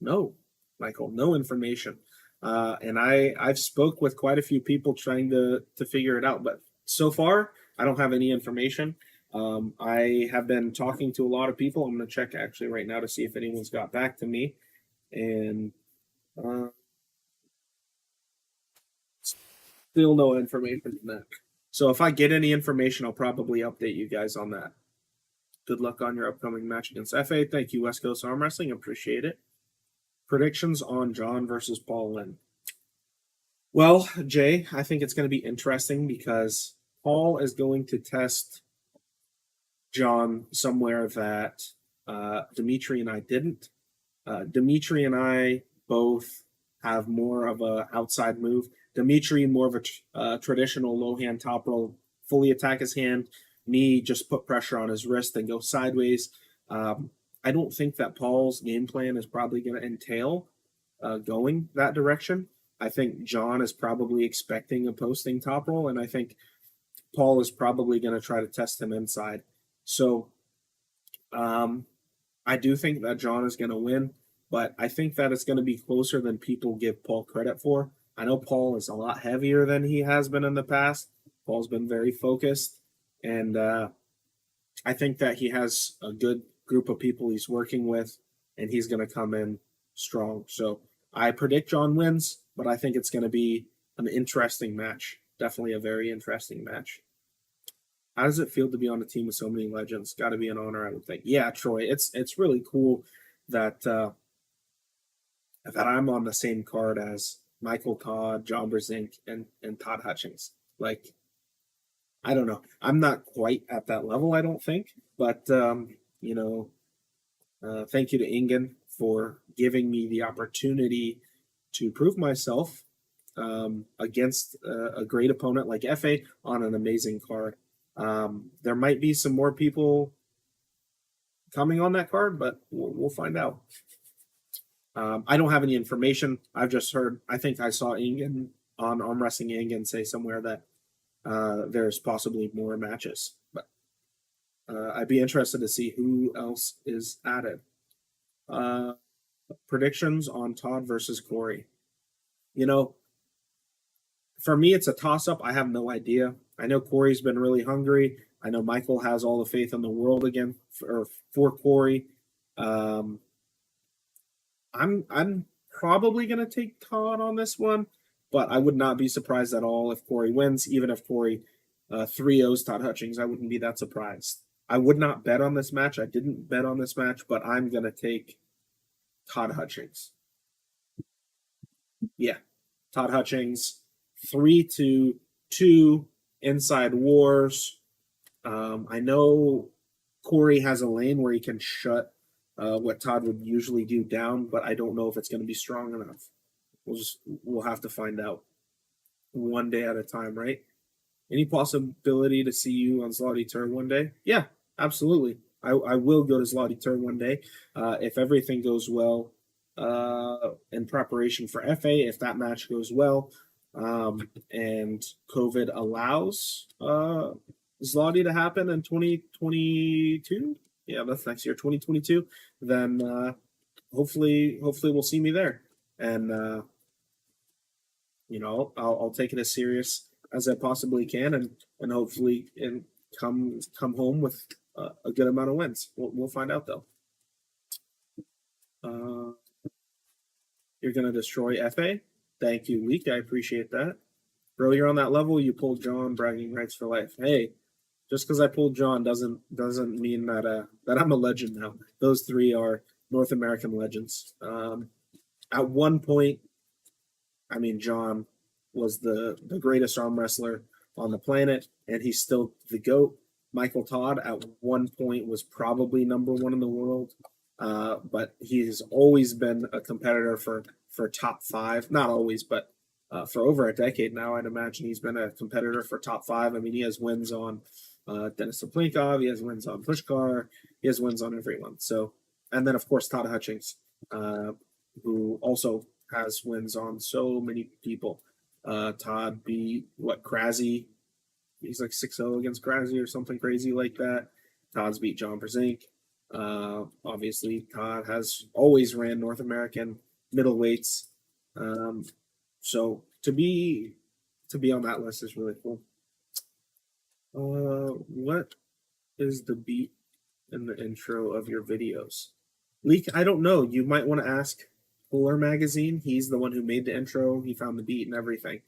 No, Michael, no information. And I've spoke with quite a few people trying to figure it out, but so far I don't have any information. I have been talking to a lot of people. I'm going to check actually right now to see if anyone's got back to me, and still no information from that. So if I get any information, I'll probably update you guys on that. Good luck on your upcoming match against FA. Thank you, West Coast Arm Wrestling. Appreciate it. Predictions on John versus Paul Lynn. Well, Jay, I think it's going to be interesting because Paul is going to test John somewhere that Dimitri and I didn't. Dimitri and I both have more of a outside move. Dimitri more of a traditional low hand top roll, fully attack his hand. Me just put pressure on his wrist and go sideways. I don't think that Paul's game plan is probably going to entail going that direction. I think John is probably expecting a posting top roll, and I think Paul is probably going to try to test him inside. So I do think that John is going to win, but I think that it's going to be closer than people give Paul credit for. I know Paul is a lot heavier than he has been in the past. Paul's been very focused, and I think that he has a good group of people he's working with, and he's going to come in strong. So I predict John wins, but I think it's going to be an interesting match. Definitely a very interesting match. How does it feel to be on a team with so many legends? Got to be an honor, I would think. Yeah, Troy, it's really cool that that I'm on the same card as Michael Todd, John Brzenk, and Todd Hutchings. Like, I don't know. I'm not quite at that level, I don't think. But, thank you to Ingen for giving me the opportunity to prove myself against a great opponent like FA on an amazing card. There might be some more people coming on that card, but we'll find out. I don't have any information. I've just heard, I think I saw Ingen on Arm Wrestling Ingen say somewhere that there's possibly more matches. But I'd be interested to see who else is added. Predictions on Todd versus Corey. For me, it's a toss-up. I have no idea. I know Corey's been really hungry. I know Michael has all the faith in the world again for Corey. I'm probably going to take Todd on this one, but I would not be surprised at all if Corey wins, even if Corey 3-0s Todd Hutchings. I wouldn't be that surprised. I would not bet on this match. I didn't bet on this match, but I'm going to take Todd Hutchings. Yeah, Todd Hutchings, 3-2 inside wars. I know Corey has a lane where he can shut what Todd would usually do down, but I don't know if it's going to be strong enough. We'll have to find out one day at a time, right? Any possibility to see you on Zloty Tur one day? Yeah, absolutely. I will go to Zloty Tur one day if everything goes well in preparation for FA. If that match goes well and COVID allows Zloty to happen in 2022, yeah, that's next year, 2022. Then hopefully we'll see me there, and I'll take it as serious as I possibly can, and hopefully come home with a good amount of wins. We'll find out though. You're gonna destroy FA. Thank you, Leak. I appreciate that. Bro, you're on that level. You pulled John, bragging rights for life. Hey, Just because I pulled John doesn't mean that I'm a legend now. Those three are North American legends. At one point, I mean, John was the greatest arm wrestler on the planet, and he's still the GOAT. Michael Todd at one point was probably number one in the world, but he has always been a competitor for top five. Not always, but for over a decade now, I'd imagine he's been a competitor for top five. I mean, he has wins on Dennis Saplinkov, he has wins on Pushkar, he has wins on everyone. So, and then of course Todd Hutchings, who also has wins on so many people. Todd beat Krasny. He's like 6-0 against Krasny or something crazy like that. Todd's beat John Brzenk. Obviously, Todd has always ran North American middleweights. So to be on that list is really cool. What is the beat in the intro of your videos? Leak, I don't know. You might want to ask Polar Magazine. He's the one who made the intro. He found the beat and everything.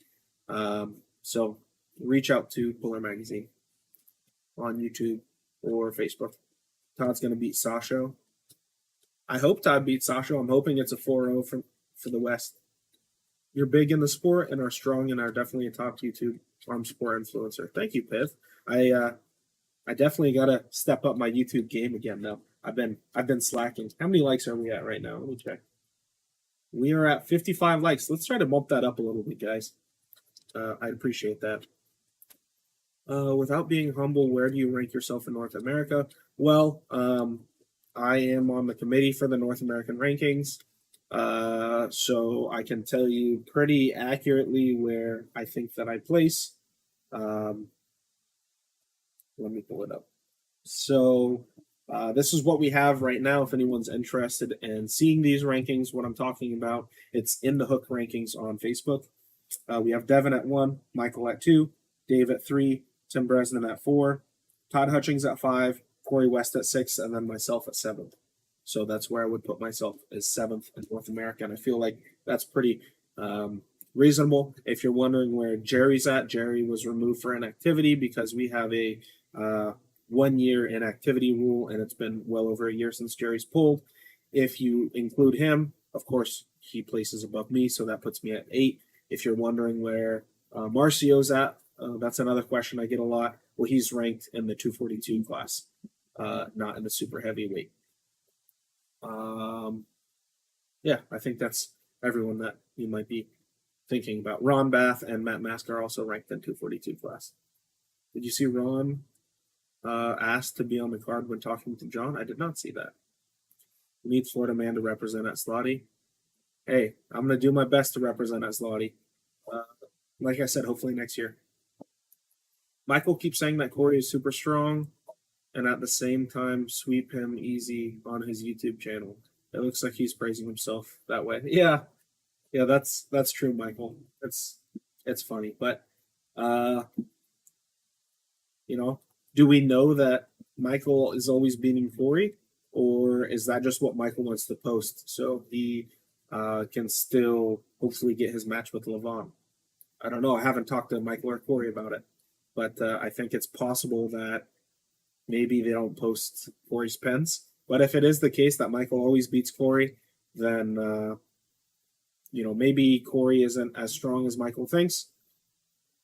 So reach out to Polar Magazine on YouTube or Facebook. Todd's going to beat Sasho. I hope Todd beats Sasho. I'm hoping it's a 4-0 for the West. You're big in the sport and are strong and are definitely a top YouTube arm sport influencer. Thank you, Piv. I definitely got to step up my YouTube game again, though. I've been slacking. How many likes are we at right now? Let me check. We are at 55 likes. Let's try to bump that up a little bit, guys. I'd appreciate that. Without being humble, where do you rank yourself in North America? Well, I am on the committee for the North American rankings, so I can tell you pretty accurately where I think that I place. Let me pull it up. So this is what we have right now. If anyone's interested in seeing these rankings, what I'm talking about, it's in the Hook rankings on Facebook. We have Devin at 1, Michael at 2, Dave at 3, Tim Bresnan at 4, Todd Hutchings at 5, Corey West at 6, and then myself at 7th. So that's where I would put myself as 7th in North America, and I feel like that's pretty reasonable. If you're wondering where Jerry's at, Jerry was removed for inactivity because we have a 1-year inactivity rule, and it's been well over a year since Jerry's pulled. If you include him, of course, he places above me, so that puts me at 8. If you're wondering where Marcio's at, that's another question I get a lot. Well, he's ranked in the 242 class, not in the super heavyweight. Yeah, I think that's everyone that you might be thinking about. Ron Bath and Matt Mask are also ranked in 242 class. Did you see Ron asked to be on the card when talking to John? I did not see that. We need Florida man to represent at Slotty. Hey, I'm going to do my best to represent at Slotty. Like I said, hopefully next year. Michael keeps saying that Corey is super strong and at the same time sweep him easy on his YouTube channel. It looks like he's praising himself that way. Yeah, that's true, Michael. It's funny, but do we know that Michael is always beating Corey, or is that just what Michael wants to post so he can still hopefully get his match with Levon? I don't know. I haven't talked to Michael or Corey about it, but I think it's possible that maybe they don't post Corey's pens. But if it is the case that Michael always beats Corey, then maybe Corey isn't as strong as Michael thinks,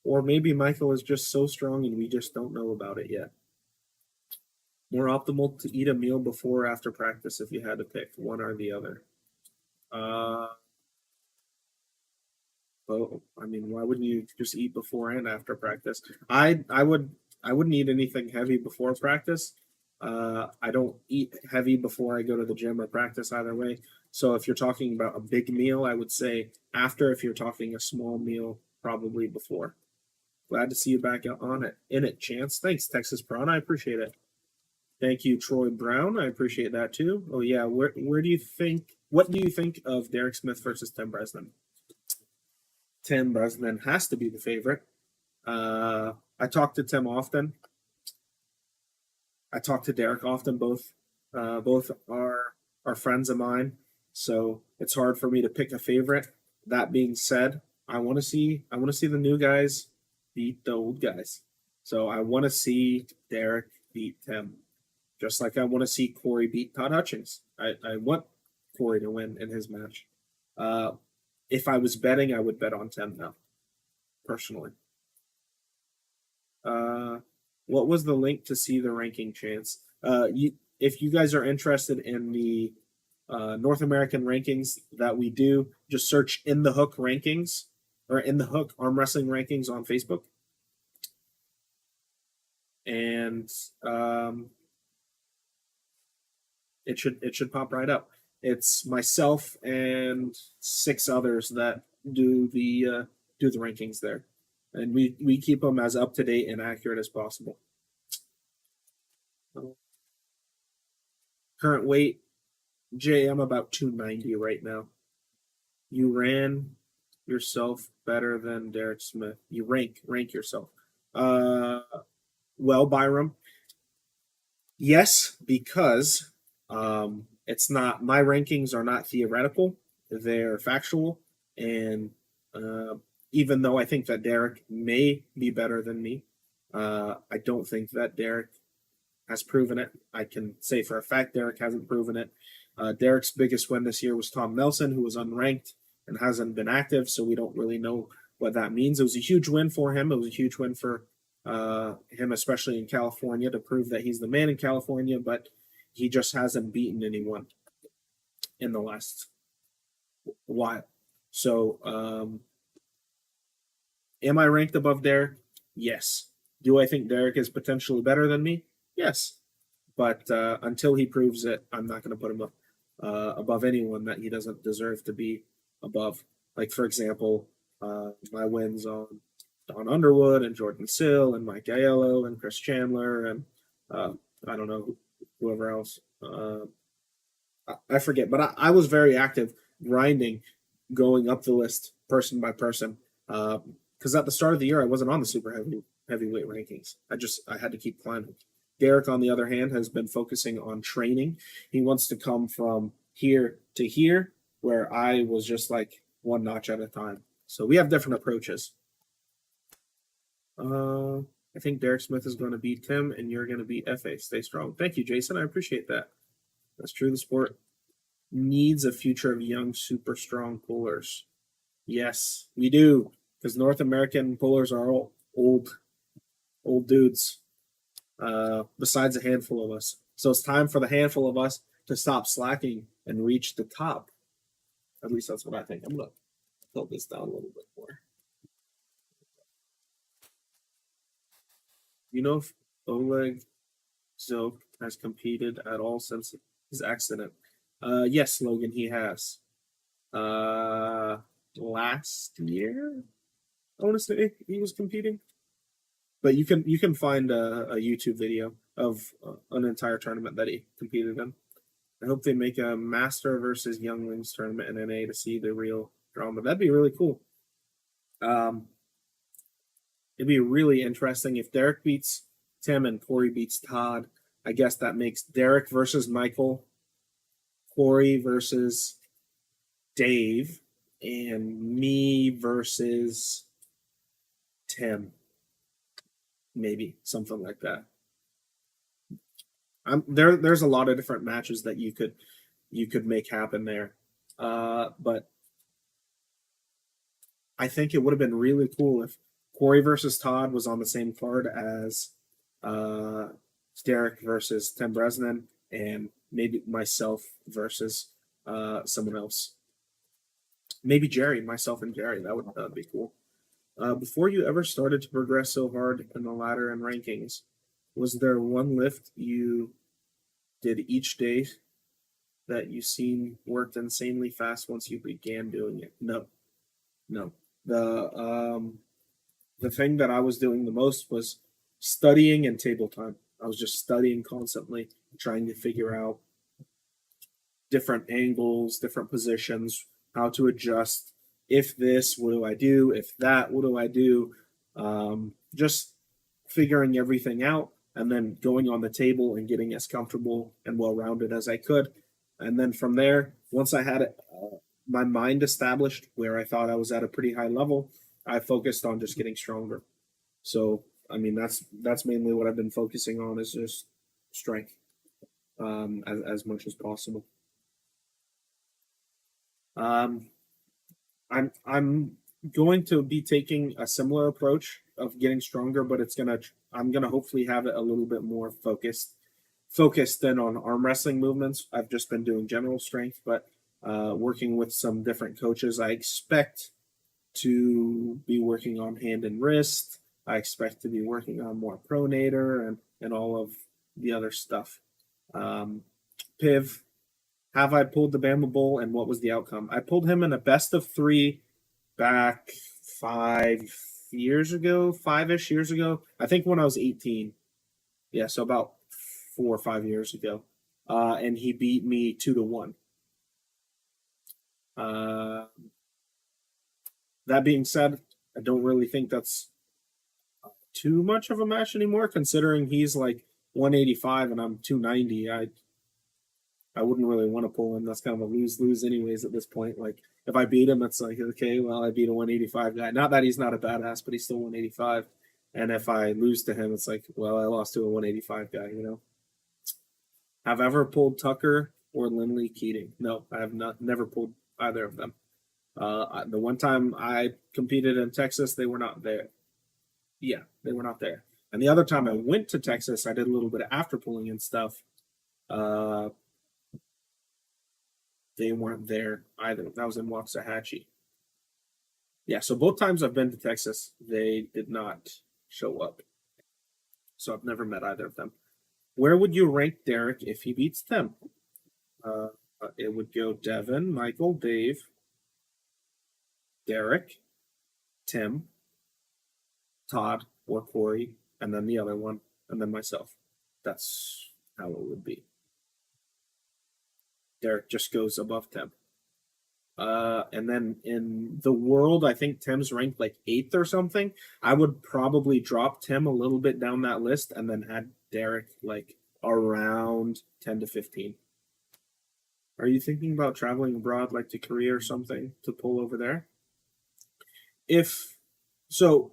or maybe Michael is just so strong and we just don't know about it yet. More optimal to eat a meal before or after practice if you had to pick one or the other. Well, I mean, why wouldn't you just eat before and after practice? I wouldn't eat anything heavy before practice. I don't eat heavy before I go to the gym or practice either way. So if you're talking about a big meal, I would say after. If you're talking a small meal, probably before. Glad to see you back in it, Chance. Thanks, Texas Prawn. I appreciate it. Thank you, Troy Brown. I appreciate that too. Oh yeah, what do you think of Derek Smith versus Tim Bresnan? Tim Bresnan has to be the favorite. I talk to Tim often. I talk to Derek often. Both are friends of mine, so it's hard for me to pick a favorite. That being said, I want to see the new guys beat the old guys. So I want to see Derek beat Tim, just like I want to see Corey beat Todd Hutchings. I want Corey to win in his match. Uh, if I was betting, I would bet on Tim now, personally. Uh, what was the link to see the ranking chance? If you guys are interested in the North American rankings that we do, just search In the Hook rankings or In the Hook arm wrestling rankings on Facebook, and it should pop right up. It's myself and 6 others that do the rankings there, and we keep them as up to date and accurate as possible. Current weight, Jay, I'm about 290 right now. You ran yourself better than Derek Smith. You rank yourself. Well, Byram, yes, because it's not, my rankings are not theoretical; they're factual, and even though I think that Derek may be better than me, I don't think that Derek has proven it. I can say for a fact Derek hasn't proven it. Derek's biggest win this year was Tom Nelson, who was unranked and hasn't been active, so we don't really know what that means. It was a huge win for him. It was a huge win for him, especially in California, to prove that he's the man in California, but he just hasn't beaten anyone in the last while. So, am I ranked above Derek? Yes. Do I think Derek is potentially better than me? Yes. But until he proves it, I'm not going to put him up above anyone that he doesn't deserve to be above. Like, for example, my wins on Don Underwood and Jordan Sill and Mike Aiello and Chris Chandler and I don't know, whoever else. I forget, but I was very active grinding, going up the list person by person. Because at the start of the year, I wasn't on the super heavyweight rankings. I had to keep climbing. Derek, on the other hand, has been focusing on training. He wants to come from here to here, where I was just like one notch at a time. So we have different approaches. I think Derek Smith is going to beat Tim, and you're going to beat FA. Stay strong. Thank you, Jason. I appreciate that. That's true. The sport needs a future of young, super strong pullers. Yes, we do, because North American pullers are all old dudes. Besides a handful of us. So it's time for the handful of us to stop slacking and reach the top. At least that's what I think. I'm going to tilt this down a little bit more. You know if Oleg Zoke has competed at all since his accident? Yes, Logan, he has. Last year, I want to say he was competing. But you can find a YouTube video of an entire tournament that he competed in. I hope they make a Master versus Younglings tournament in NA to see the real drama. That'd be really cool. It'd be really interesting if Derek beats Tim and Corey beats Todd. I guess that makes Derek versus Michael, Corey versus Dave, and me versus Tim. Maybe something like that. There's a lot of different matches that you could make happen there, but I think it would have been really cool if Corey versus Todd was on the same card as Derek versus Tim Bresnan, and maybe myself versus someone else. Maybe Jerry, myself and Jerry. That would be cool. Before you ever started to progress so hard in the ladder and rankings, was there one lift you did each day that you seen worked insanely fast once you began doing it? No. The thing that I was doing the most was studying and table time. I was just studying constantly, trying to figure out different angles, different positions, how to adjust. If this, what do I do? If that, what do I do? Just figuring everything out and then going on the table and getting as comfortable and well-rounded as I could. And then from there, once I had my mind established where I thought I was at a pretty high level, I focused on just getting stronger. So I mean, that's mainly what I've been focusing on is just strength, as much as possible. Um, I'm going to be taking a similar approach of getting stronger, but I'm gonna hopefully have it a little bit more focused in on arm wrestling movements. I've just been doing general strength, but working with some different coaches, I expect to be working on hand and wrist. I expect to be working on more pronator and all of the other stuff. Um, Piv, have I pulled the Bama Bull and what was the outcome? I pulled him in a best of three back 5 years ago, 5-ish years ago. I think when I was 18. Yeah, so about 4 or 5 years ago. And he beat me 2-1. Uh, that being said, I don't really think that's too much of a match anymore, considering he's like 185 and I'm 290. I wouldn't really want to pull him. That's kind of a lose anyways at this point. Like if I beat him, it's like okay, well I beat a 185 guy. Not that he's not a badass, but he's still 185. And if I lose to him, it's like well I lost to a 185 guy. You know. Have I ever pulled Tucker or Lindley Keating? No, I have not. Never pulled either of them. The one time I competed in Texas, they were not there. Yeah, they were not there. And the other time I went to Texas, I did a little bit of after pulling and stuff. Uh, they weren't there either. That was in Waxahachie. Yeah, so both times I've been to Texas, they did not show up. So I've never met either of them. Where would you rank Derek if he beats Tim? It would go Devin, Michael, Dave, Derek, Tim, Todd, or Corey, and then the other one, and then myself. That's how it would be. Derek just goes above Tim. And then in the world, I think Tim's ranked like 8th or something. I would probably drop Tim a little bit down that list and then add Derek like around 10 to 15. Are you thinking about traveling abroad, like to Korea or something, to pull over there? If so,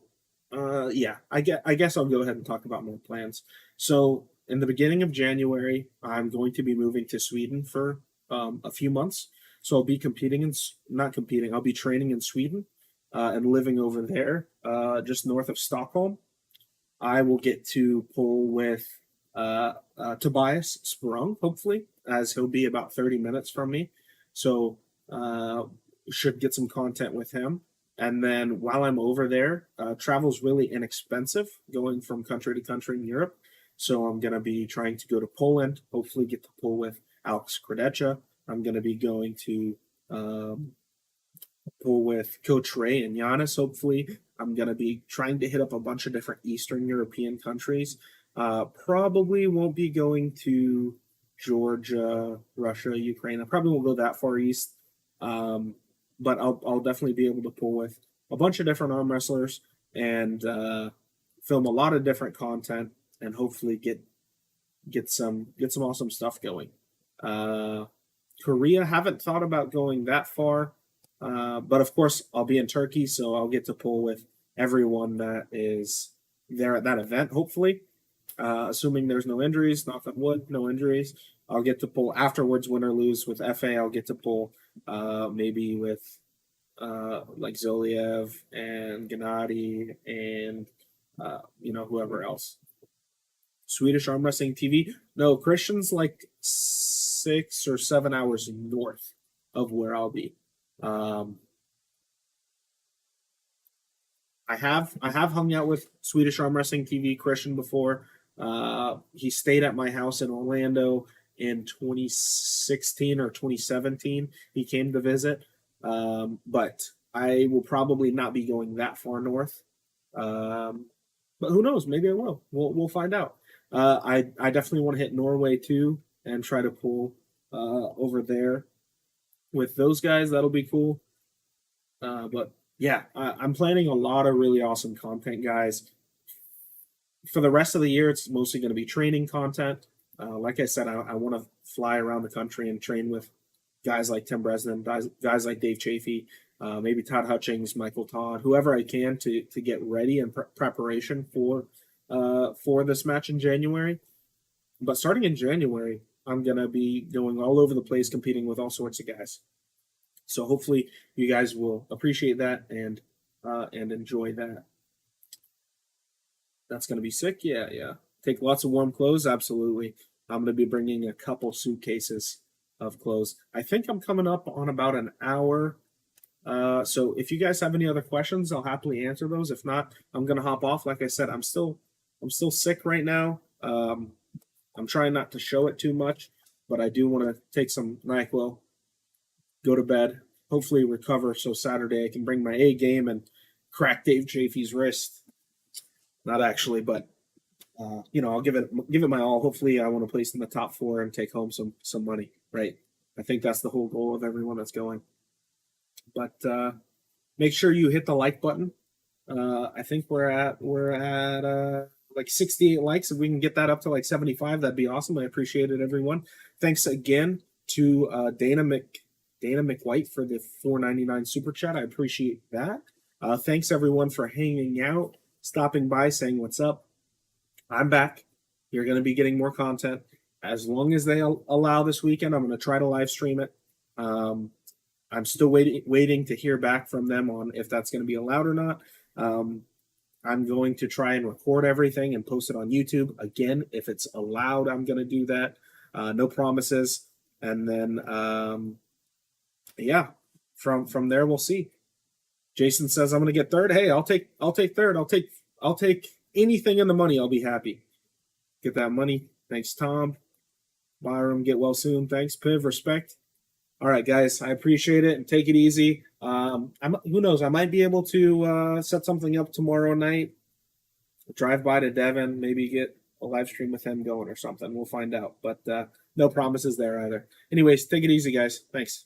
yeah, I guess I'll go ahead and talk about my plans. So in the beginning of January, I'm going to be moving to Sweden for a few months. So I'll be competing in not competing. I'll be training in Sweden and living over there, just north of Stockholm. I will get to pull with Tobias Sprung, hopefully, as he'll be about 30 minutes from me. So should get some content with him. And then while I'm over there, travel's really inexpensive going from country to country in Europe. So I'm going to be trying to go to Poland, hopefully get to pull with Alex Kredecha. I'm going to be going to pull with Coach Ray and Giannis, hopefully. I'm going to be trying to hit up a bunch of different Eastern European countries. Probably won't be going to Georgia, Russia, Ukraine. I probably won't go that far east. But I'll definitely be able to pull with a bunch of different arm wrestlers and film a lot of different content and hopefully get some awesome stuff going. Korea, haven't thought about going that far, but of course I'll be in Turkey, so I'll get to pull with everyone that is there at that event. Hopefully, assuming there's no injuries, knock on wood, no injuries. I'll get to pull afterwards, win or lose with FA. I'll get to pull maybe with like Zoliev and Gennady and whoever else. Swedish Arm Wrestling TV. No, Christian's like 6 or 7 hours north of where I'll be. I have hung out with Swedish Arm Wrestling TV Christian before. He stayed at my house in Orlando in 2016 or 2017. He came to visit, but I will probably not be going that far north. But who knows? Maybe I will. We'll find out. I definitely want to hit Norway too and try to pull over there with those guys. That'll be cool. But yeah, I'm planning a lot of really awesome content, guys. For the rest of the year, it's mostly going to be training content. Like I said, I want to fly around the country and train with guys like Tim Bresnan, guys like Dave Chafee, maybe Todd Hutchings, Michael Todd, whoever I can to get ready in preparation for for this match in January. But starting in January, I'm gonna be going all over the place, competing with all sorts of guys. So hopefully you guys will appreciate that and enjoy that. That's gonna be sick. Yeah, yeah. Take lots of warm clothes. Absolutely. I'm gonna be bringing a couple suitcases of clothes. I think I'm coming up on about an hour. So if you guys have any other questions, I'll happily answer those. If not, I'm gonna hop off. Like I said, I'm still sick right now. I'm trying not to show it too much, but I do want to take some NyQuil, go to bed, hopefully recover so Saturday I can bring my A game and crack Dave Chafee's wrist. Not actually, but I'll give it my all. Hopefully, I want to place in the top four and take home some money. Right. I think that's the whole goal of everyone that's going. But make sure you hit the like button. I think we're at like 68 likes. If we can get that up to like 75, that'd be awesome. I appreciate it, everyone. Thanks again to Dana McWhite for the $4.99 super chat. I appreciate that. Thanks everyone for hanging out, stopping by, saying what's up. I'm back. You're going to be getting more content as long as they allow this weekend. I'm going to try to live stream it. I'm still waiting to hear back from them on if that's going to be allowed or not. I'm going to try and record everything and post it on YouTube. Again, if it's allowed, I'm going to do that. No promises. And then, from there we'll see. Jason says I'm going to get third. Hey, I'll take third. I'll take anything in the money. I'll be happy. Get that money. Thanks, Tom. Byram, get well soon. Thanks, Piv. Respect. All right, guys, I appreciate it, and take it easy. Who knows? I might be able to set something up tomorrow night. Drive by to Devin, maybe get a live stream with him going or something. We'll find out, but no promises there either. Anyways, take it easy, guys. Thanks.